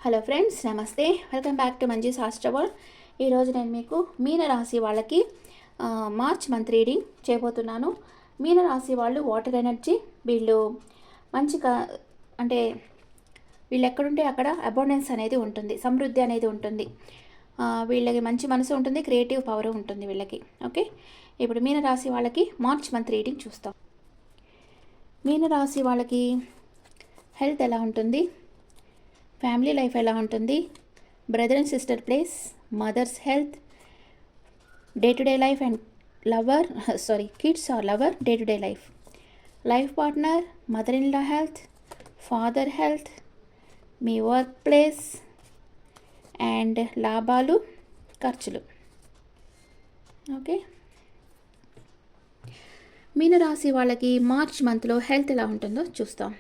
Hello friends, నమస్తే. Welcome back to Manji's astro world. ఈరోజు నేను మీకు మీనరాశి వాళ్ళకి మార్చ్ మంత్ రీడింగ్ చేయబోతున్నాను. మీనరాశి వాళ్ళు వాటర్ ఎనర్జీ, వీళ్ళు మంచిగా అంటే వీళ్ళు ఎక్కడుంటే అక్కడ అబౌండెన్స్ అనేది ఉంటుంది, సమృద్ధి అనేది ఉంటుంది. వీళ్ళకి మంచి మనసు ఉంటుంది, క్రియేటివ్ పవర్ ఉంటుంది వీళ్ళకి. ఓకే, ఇప్పుడు మీనరాశి వాళ్ళకి మార్చ్ మంత్ రీడింగ్ చూస్తాం. మీనరాశి వాళ్ళకి హెల్త్ ఎలా ఉంటుంది, ఫ్యామిలీ లైఫ్ ఎలా ఉంటుంది, brother and sister places, mother's health, day to day life and lover kids or lover, day to day life, life partner, mother in law health, father health, మీ work place and లాభాలు, ఖర్చులు. Okay, మీనరాశి వాళ్ళకి March మంత్లో health ఎలా ఉంటుందో చూస్తాం.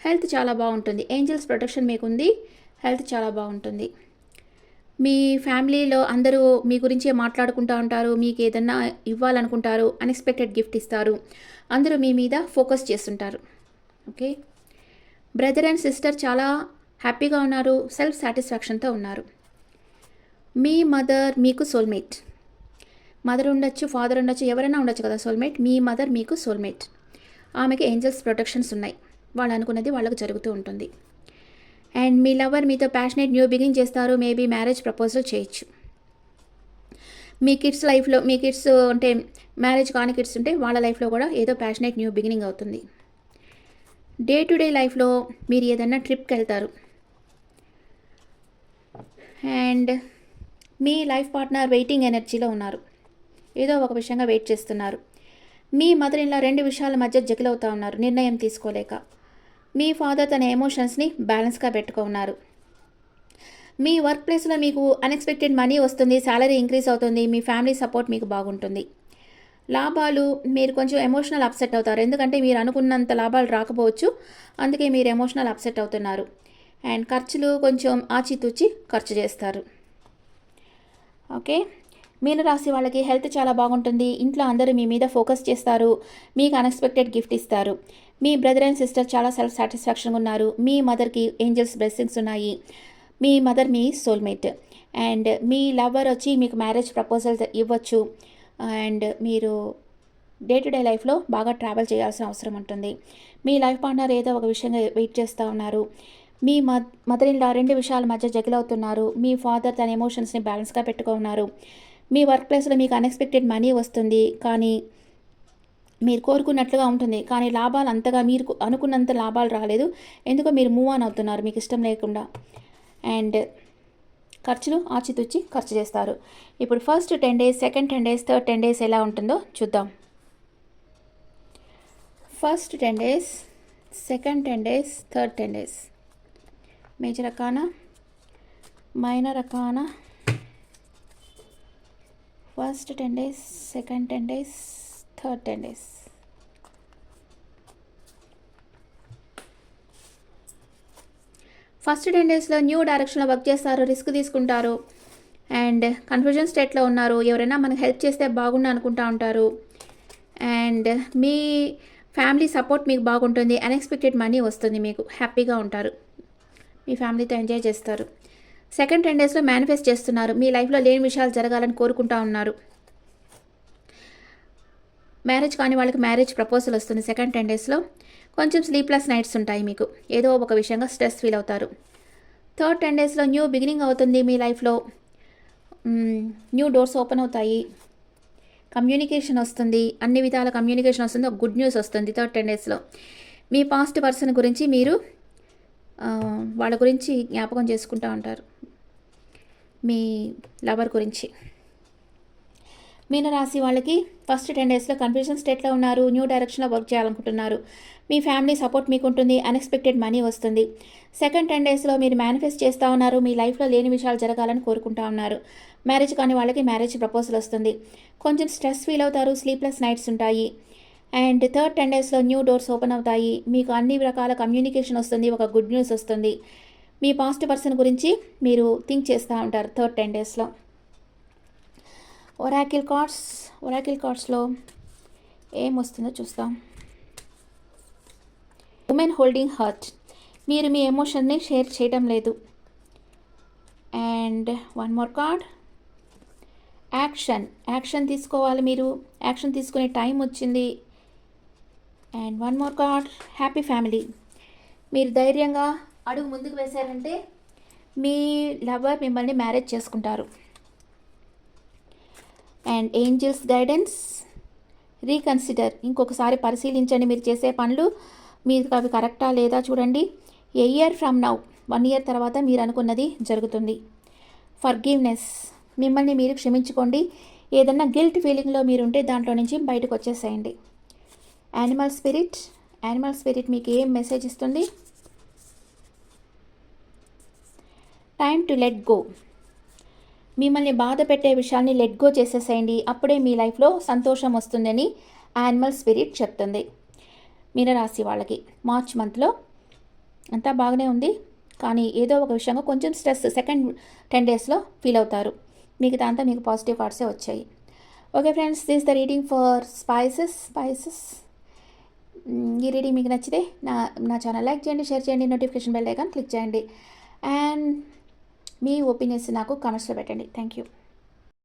Health చాలా బాగుంటుంది. Angels protection మీకుంది. హెల్త్ చాలా బాగుంటుంది. మీ ఫ్యామిలీలో అందరూ మీ గురించే మాట్లాడుకుంటూ ఉంటారు. మీకు ఏదన్నా ఇవ్వాలనుకుంటారు, అన్ఎక్స్పెక్టెడ్ గిఫ్ట్ ఇస్తారు. అందరూ మీ మీద ఫోకస్ చేస్తుంటారు. ఓకే, బ్రదర్ అండ్ సిస్టర్ చాలా హ్యాపీగా ఉన్నారు, సెల్ఫ్ సాటిస్ఫాక్షన్తో ఉన్నారు. మీ మదర్ మీకు సోల్మేట్. మదర్ ఉండొచ్చు, ఫాదర్ ఉండొచ్చు, ఎవరైనా ఉండొచ్చు కదా సోల్మేట్. మీ మదర్ మీకు సోల్మేట్. ఆమెకి ఏంజల్స్ ప్రొటెక్షన్స్ ఉన్నాయి. వాళ్ళు అనుకున్నది వాళ్ళకు జరుగుతూ ఉంటుంది. అండ్ మీ లవర్ మీతో ప్యాషనేట్ న్యూ బిగిన్ చేస్తారు. మేబీ మ్యారేజ్ ప్రపోజల్ చేయొచ్చు. మీ కిడ్స్ లైఫ్లో, మీ కిడ్స్ అంటే మ్యారేజ్ కాని కిడ్స్ ఉంటే వాళ్ళ లైఫ్లో కూడా ఏదో ప్యాషనేట్ న్యూ బిగినింగ్ అవుతుంది. డే టు డే లైఫ్లో మీరు ఏదన్నా ట్రిప్కి వెళ్తారు. And me life partner waiting ఎనర్జీలో ఉన్నారు, ఏదో ఒక విషయంగా వెయిట్ చేస్తున్నారు. మీ మదర్ ఇలా రెండు విషయాల మధ్య జగిలవుతూ ఉన్నారు, నిర్ణయం తీసుకోలేక. మీ ఫాదర్ తన ఎమోషన్స్ని బ్యాలెన్స్గా పెట్టుకున్నారు. మీ వర్క్ ప్లేస్లో మీకు అన్ఎక్స్పెక్టెడ్ మనీ వస్తుంది, శాలరీ ఇంక్రీజ్ అవుతుంది, మీ ఫ్యామిలీ సపోర్ట్ మీకు బాగుంటుంది. లాభాలు, మీరు కొంచెం ఎమోషనల్ అప్సెట్ అవుతారు, ఎందుకంటే మీరు అనుకున్నంత లాభాలు రాకపోవచ్చు, అందుకే మీరు ఎమోషనల్ అప్సెట్ అవుతున్నారు. అండ్ ఖర్చులు కొంచెం ఆచితూచి ఖర్చు చేస్తారు. ఓకే, మీనరాశి వాళ్ళకి హెల్త్ చాలా బాగుంటుంది. ఇంట్లో అందరూ మీ మీద ఫోకస్ చేస్తారు, మీకు అన్ఎక్స్పెక్టెడ్ గిఫ్ట్ ఇస్తారు. మీ బ్రదర్ అండ్ సిస్టర్ చాలా సెల్ఫ్ సాటిస్ఫాక్షన్గా ఉన్నారు. మీ మదర్కి ఏంజల్స్ బ్లెస్సింగ్స్ ఉన్నాయి. మీ మదర్ మీ సోల్మేట్. అండ్ మీ లవర్ వచ్చి మీకు మ్యారేజ్ ప్రపోజల్స్ ఇవ్వచ్చు. అండ్ మీరు డే టు డే లైఫ్లో బాగా ట్రావెల్ చేయాల్సిన అవసరం ఉంటుంది. మీ లైఫ్ పార్ట్నర్ ఏదో ఒక విషయంగా వెయిట్ చేస్తూ ఉన్నారు. మీ మదర్ ఇన్ లా రెండు విషయాల మధ్య జగిలవుతున్నారు. మీ ఫాదర్ తన ఎమోషన్స్ని బ్యాలెన్స్గా పెట్టుకున్నారు. మీ వర్క్ ప్లేస్లో మీకు అన్ఎక్స్పెక్టెడ్ మనీ వస్తుంది, కానీ మీరు కోరుకున్నట్లుగా ఉంటుంది, కానీ లాభాలు అంతగా మీరు అనుకున్నంత లాభాలు రాలేదు. ఎందుకో మీరు మూవ్ ఆన్ అవుతున్నారు మీకు ఇష్టం లేకుండా. అండ్ ఖర్చులు ఆచితూచి ఖర్చు చేస్తారు. ఇప్పుడు first 10 days, second 10 days, third 10 days ఎలా ఉంటుందో చూద్దాం. First 10 days, second 10 days, third 10 days. Major అకానా, మైనర్ అకానా, first 10 days, second 10 days, third 10 days. First 10 daysలో న్యూ డైరెక్షన్లో వర్క్ చేస్తారు, రిస్క్ తీసుకుంటారు. అండ్ కన్ఫ్యూజన్ స్టేట్లో ఉన్నారు. ఎవరైనా మనకు హెల్ప్ చేస్తే బాగుండు అనుకుంటా ఉంటారు. అండ్ మీ ఫ్యామిలీ సపోర్ట్ మీకు బాగుంటుంది. అన్ఎక్స్పెక్టెడ్ మనీ వస్తుంది, మీకు హ్యాపీగా ఉంటారు, మీ ఫ్యామిలీతో ఎంజాయ్ చేస్తారు. సెకండ్ 10 daysలో మేనిఫెస్ట్ చేస్తున్నారు. మీ లైఫ్లో లేని విషయాలు జరగాలని కోరుకుంటా ఉన్నారు. మ్యారేజ్ కాని వాళ్ళకి మ్యారేజ్ ప్రపోజల్ వస్తుంది. సెకండ్ 10 daysలో కొంచెం స్లీప్లెస్ నైట్స్ ఉంటాయి, మీకు ఏదో ఒక విషయంగా స్ట్రెస్ ఫీల్ అవుతారు. థర్డ్ 10 daysలో న్యూ బిగినింగ్ అవుతుంది. మీ లైఫ్లో న్యూ డోర్స్ ఓపెన్ అవుతాయి, కమ్యూనికేషన్ వస్తుంది, అన్ని విధాల కమ్యూనికేషన్ వస్తుంది, ఒక గుడ్ న్యూస్ వస్తుంది. థర్డ్ 10 daysలో మీ పాస్ట్ పర్సన్ గురించి మీరు వాళ్ళ గురించి జ్ఞాపకం చేసుకుంటూ ఉంటారు, మీ లవర్ గురించి. మీనరాశి వాళ్ళకి ఫస్ట్ 10 daysలో కన్ఫ్యూజన్ స్టేట్లో ఉన్నారు, న్యూ డైరెక్షన్లో వర్క్ చేయాలనుకుంటున్నారు. మీ ఫ్యామిలీ సపోర్ట్ మీకు ఉంటుంది, అన్ఎక్స్పెక్టెడ్ మనీ వస్తుంది. సెకండ్ 10 daysలో మీరు మేనిఫెస్ట్ చేస్తూ ఉన్నారు, మీ లైఫ్లో లేని విషయాలు జరగాలని కోరుకుంటూ ఉన్నారు. మ్యారేజ్ కాని వాళ్ళకి మ్యారేజ్ ప్రపోజల్ వస్తుంది. కొంచెం స్ట్రెస్ ఫీల్ అవుతారు, స్లీప్లెస్ నైట్స్ ఉంటాయి. అండ్ థర్డ్ 10 daysలో న్యూ డోర్స్ ఓపెన్ అవుతాయి, మీకు అన్ని రకాల కమ్యూనికేషన్ వస్తుంది, ఒక గుడ్ న్యూస్ వస్తుంది. మీ పాస్ట్ పర్సన్ గురించి మీరు థింక్ చేస్తూ ఉంటారు థర్డ్ 10 daysలో. ఒరాకిల్ కార్డ్స్లో ఏం వస్తుందో చూస్తాం. Women holding heart. మీరు మీ ఎమోషన్ని షేర్ చేయడం లేదు. And one more card, action తీసుకోవాలి, మీరు యాక్షన్ తీసుకునే టైం వచ్చింది. And one more card, happy family. మీరు ధైర్యంగా అడుగు ముందుకు వేశారంటే మీ లవర్ మిమ్మల్ని మ్యారేజ్ చేసుకుంటారు. అండ్ ఏంజల్స్ గైడెన్స్, రీకన్సిడర్, ఇంకొకసారి పరిశీలించండి మీరు చేసే పనులు, మీకు అవి కరెక్టా లేదా చూడండి. ఏ ఇయర్ ఫ్రమ్ నౌ, 1 year తర్వాత మీరు అనుకున్నది జరుగుతుంది. ఫర్గివ్నెస్, మిమ్మల్ని మీరు క్షమించుకోండి. ఏదన్నా గిల్ట్ ఫీలింగ్లో మీరుంటే దాంట్లో నుంచి బయటకు వచ్చేసేయండి. యానిమల్ స్పిరిట్ మీకు ఏం మెసేజ్ ఇస్తుంది? Time to let go. మిమ్మల్ని బాధ పెట్టే విషయాల్ని లెట్ గో చేసేసేయండి, అప్పుడే మీ లైఫ్లో సంతోషం వస్తుందని యానిమల్ స్పిరిట్ చెప్తుంది. మీనరాశి వాళ్ళకి మార్చ్ మంత్లో అంతా బాగానే ఉంది, కానీ ఏదో ఒక విషయంగా కొంచెం స్ట్రెస్ సెకండ్ 10 daysలో ఫీల్ అవుతారు. మిగతా అంతా మీకు పాజిటివ్ కార్డ్సే వచ్చాయి. Okay friends, this the reading for spices. ఈ రీడింగ్ మీకు నచ్చితే నా ఛానల్ లైక్ చేయండి, షేర్ చేయండి, నోటిఫికేషన్ బెల్ ఐకాన్ క్లిక్ చేయండి. అండ్ మీ ఒపీనియన్స్ నాకు కామెంట్స్లో పెట్టండి. Thank you.